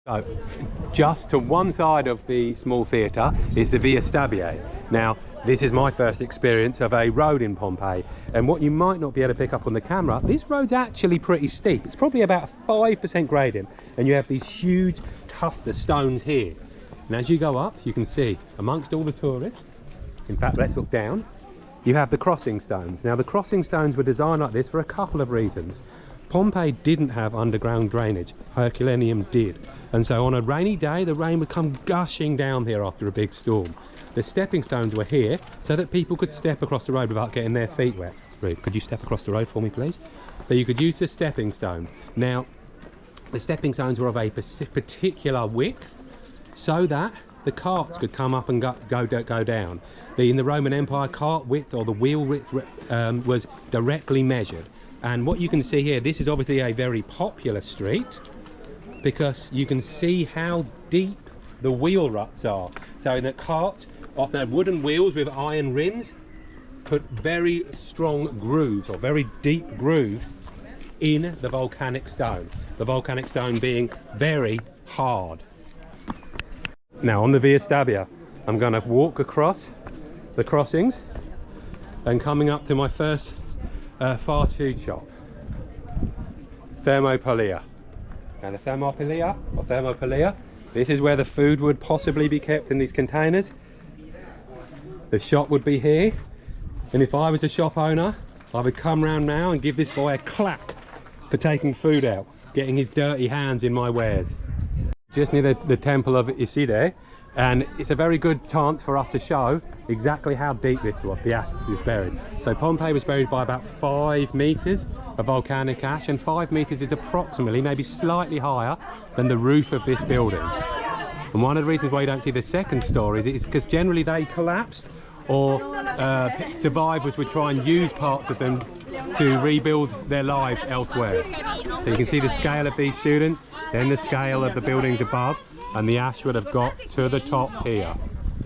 So, just to one side of the small theatre is the Via Stabia. Now, this is my first experience of a road in Pompeii, and what you might not be able to pick up on the camera, this road's actually pretty steep. It's probably about 5% gradient, and you have these huge tuft of stones here. And as you go up, you can see amongst all the tourists, in fact, let's look down, you have the crossing stones. Now, the crossing stones were designed like this for a couple of reasons. Pompeii didn't have underground drainage, Herculaneum did. And so on a rainy day, the rain would come gushing down here after a big storm. The stepping stones were here so that people could step across the road without getting their feet wet. Rude, could you step across the road for me, please? So you could use the stepping stones. Now, the stepping stones were of a particular width so that the carts could come up and go down. In the Roman Empire, cart width or the wheel width was directly measured. And what you can see here, this is obviously a very popular street because you can see how deep the wheel ruts are. So in the carts, often have wooden wheels with iron rims, put very strong grooves or very deep grooves in the volcanic stone. The volcanic stone being very hard. Now on the Via Stabia, I'm going to walk across the crossings and coming up to my first fast food shop, Thermopylae. Now the Thermopylae, this is where the food would possibly be kept in these containers. The shop would be here, and if I was a shop owner, I would come round now and give this boy a clack for taking food out, getting his dirty hands in my wares. Just near the temple of Iside, and it's a very good chance for us to show exactly how deep this was, the ash was buried. So Pompeii was buried by about 5 meters of volcanic ash, and 5 meters is approximately, maybe slightly higher than the roof of this building. And one of the reasons why you don't see the second stories is because generally they collapsed, or survivors would try and use parts of them to rebuild their lives elsewhere. So you can see the scale of these students, then the scale of the buildings above, and the ash would have got to the top here.